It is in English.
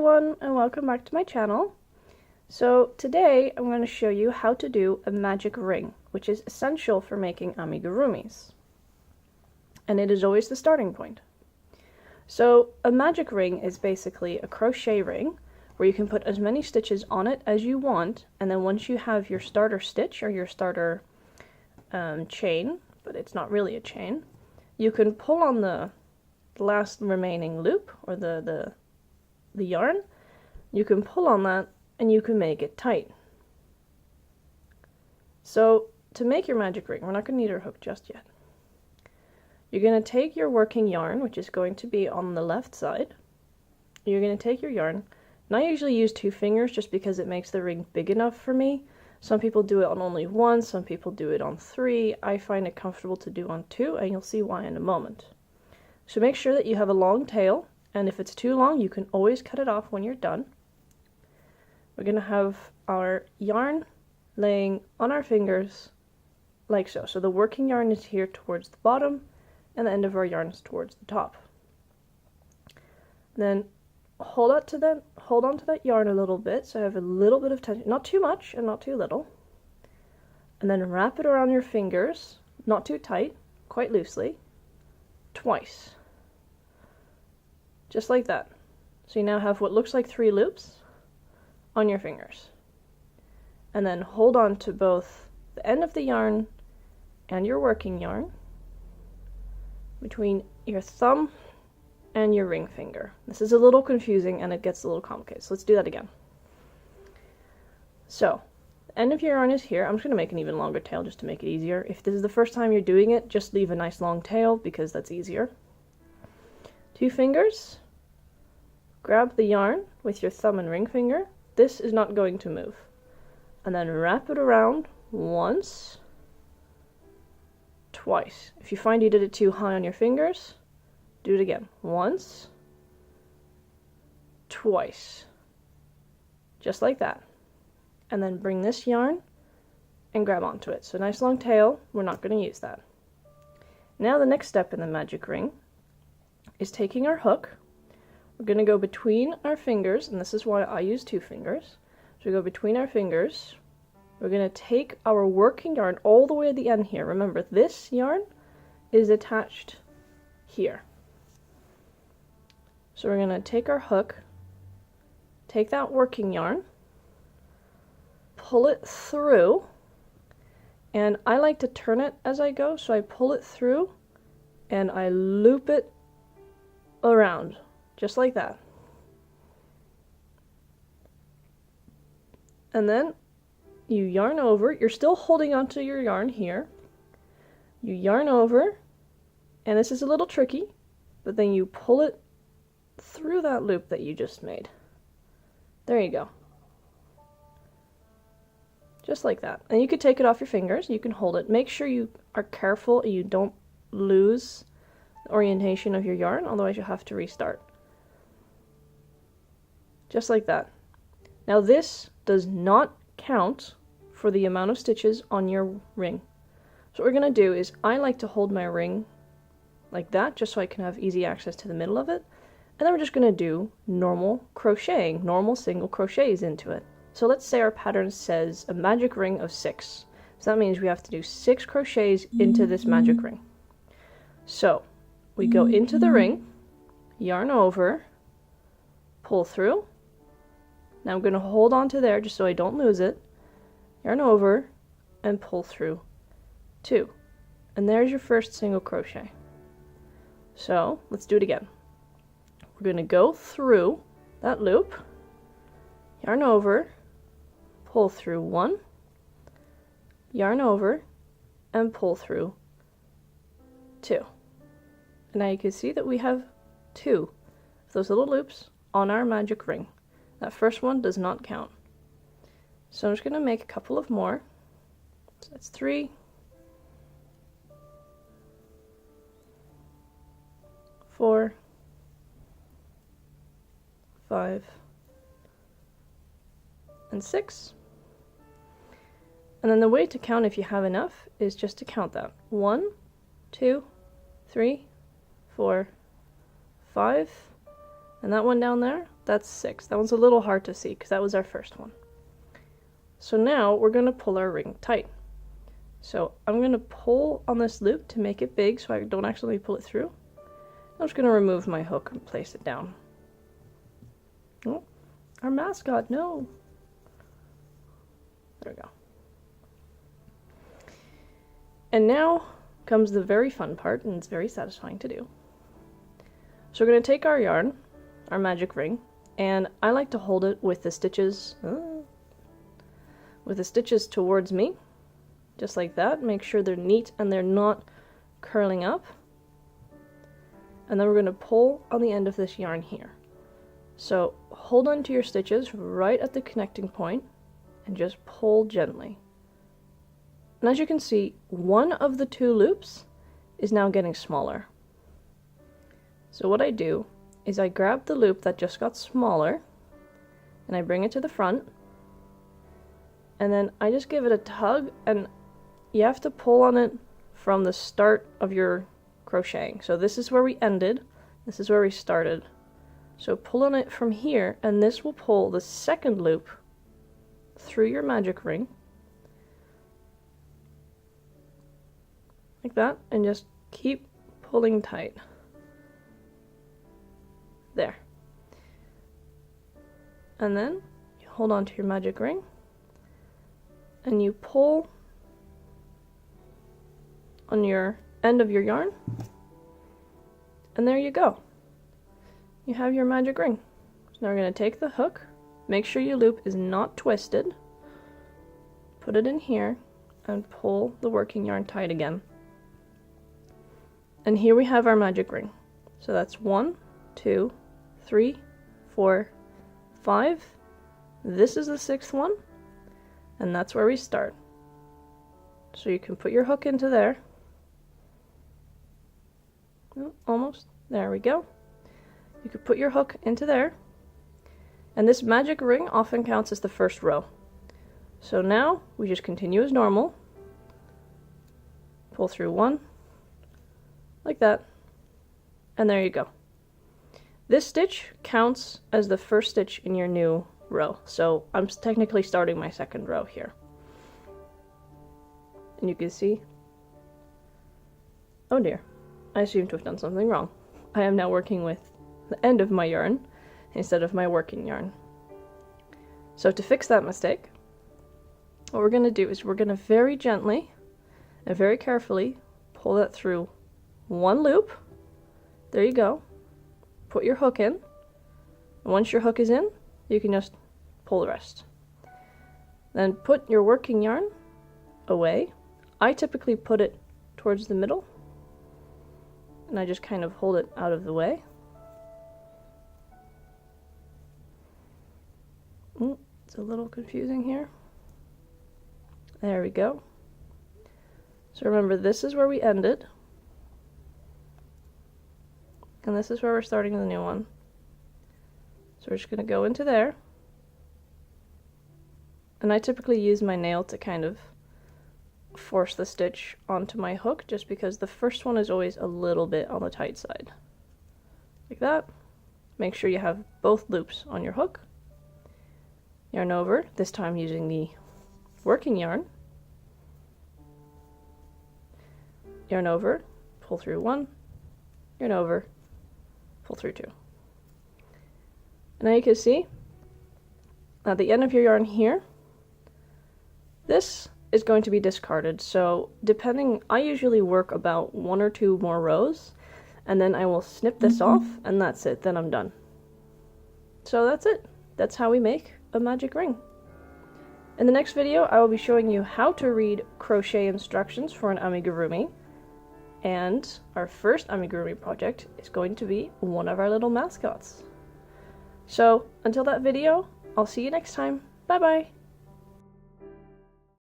everyone, and welcome back to my channel. So today I'm going to show you how to do a magic ring, which is essential for making amigurumis. And it is always the starting point. So a magic ring is basically a crochet ring where you can put as many stitches on it as you want, and then once you have your starter stitch or your starter chain, but it's not really a chain, you can pull on the last remaining loop or the yarn. You can pull on that and you can make it tight. So to make your magic ring, we're not going to need our hook just yet. You're going to take your working yarn, which is going to be on the left side. You're going to take your yarn, and I usually use 2 fingers just because it makes the ring big enough for me. Some people do it on only 1, some people do it on 3. I find it comfortable to do on 2, and you'll see why in a moment. So make sure that you have a long tail, and if it's too long, you can always cut it off when you're done. We're going to have our yarn laying on our fingers like so. So the working yarn is here towards the bottom, and the end of our yarn is towards the top. Then hold on to that yarn a little bit, so I have a little bit of tension, not too much and not too little. And then wrap it around your fingers, not too tight, quite loosely, twice. Just like that. So you now have what looks like 3 loops on your fingers. And then hold on to both the end of the yarn and your working yarn between your thumb and your ring finger. This is a little confusing and it gets a little complicated, so let's do that again. So, the end of your yarn is here. I'm just going to make an even longer tail just to make it easier. If this is the first time you're doing it, just leave a nice long tail because that's easier. 2 fingers, grab the yarn with your thumb and ring finger. This is not going to move. And then wrap it around once, twice. If you find you did it too high on your fingers, do it again. Once, twice. Just like that. And then bring this yarn and grab onto it. So nice long tail, we're not going to use that. Now the next step in the magic ring is taking our hook. We're going to go between our fingers, and this is why I use 2 fingers. So we go between our fingers. We're going to take our working yarn all the way to the end here. Remember, this yarn is attached here. So we're going to take our hook, take that working yarn, pull it through, and I like to turn it as I go, so I pull it through and I loop it around, just like that. And then you yarn over, you're still holding onto your yarn here. You yarn over, and this is a little tricky, but then you pull it through that loop that you just made. There you go. Just like that. And you could take it off your fingers, you can hold it. Make sure you are careful and you don't lose the orientation of your yarn, otherwise you'll have to restart. Just like that. Now this does not count for the amount of stitches on your ring. So what we're going to do is, I like to hold my ring like that just so I can have easy access to the middle of it. And then we're just going to do normal crocheting, normal single crochets into it. So let's say our pattern says a magic ring of 6. So that means we have to do 6 crochets into this magic ring. So we go into the ring, yarn over, pull through. Now I'm going to hold on to there just so I don't lose it. Yarn over and pull through 2. And there's your first single crochet. So let's do it again. We're going to go through that loop, yarn over, pull through 1, yarn over, and pull through 2. And now you can see that we have 2 of those little loops on our magic ring. That first one does not count. So I'm just going to make a couple of more. So that's 3, 4, 5, and 6. And then the way to count, if you have enough, is just to count that. 1, 2, 3, 4, 5, and that one down there that's 6. That one's a little hard to see because that was our first one. So now we're going to pull our ring tight. So I'm going to pull on this loop to make it big so I don't accidentally pull it through. I'm just going to remove my hook and place it down. Oh, our mascot, no! There we go. And now comes the very fun part, and it's very satisfying to do. So we're going to take our yarn, our magic ring, and I like to hold it with the stitches towards me, just like that. Make sure they're neat and they're not curling up. And then we're going to pull on the end of this yarn here. So hold on to your stitches right at the connecting point and just pull gently. And as you can see, one of the 2 loops is now getting smaller. So what I do is I grab the loop that just got smaller and I bring it to the front, and then I just give it a tug, and you have to pull on it from the start of your crocheting. So this is where we ended, this is where we started. So pull on it from here, and this will pull the second loop through your magic ring, like that, and just keep pulling tight. There. And then you hold on to your magic ring and you pull on your end of your yarn, and there you go. You have your magic ring. So now we're going to take the hook, make sure your loop is not twisted, put it in here, and pull the working yarn tight again. And here we have our magic ring. So that's 1, 2, 3, 4, 5. This is the 6th one, and that's where we start. So you can put your hook into there. Oh, almost. There we go. You could put your hook into there, and this magic ring often counts as the first row. So now we just continue as normal. Pull through 1, like that, and there you go. This stitch counts as the first stitch in your new row, so I'm technically starting my 2nd row here. And you can see, oh dear, I seem to have done something wrong. I am now working with the end of my yarn instead of my working yarn. So to fix that mistake, what we're going to do is we're going to very gently and very carefully pull that through 1 loop. There you go. Put your hook in, and once your hook is in, you can just pull the rest. Then put your working yarn away. I typically put it towards the middle, and I just kind of hold it out of the way. It's a little confusing here. There we go. So remember, this is where we ended, and this is where we're starting the new one. So we're just going to go into there, and I typically use my nail to kind of force the stitch onto my hook, just because the first one is always a little bit on the tight side. Like that. Make sure you have both loops on your hook. Yarn over, this time using the working yarn. Yarn over, pull through 1, yarn over, pull through 2. And now you can see at the end of your yarn here, this is going to be discarded. So depending, I usually work about 1 or 2 more rows, and then I will snip this off, and that's it, then I'm done. So that's it. That's how we make a magic ring. In the next video, I will be showing you how to read crochet instructions for an amigurumi. And our first amigurumi project is going to be one of our little mascots. So until that video, I'll see you next time. Bye bye!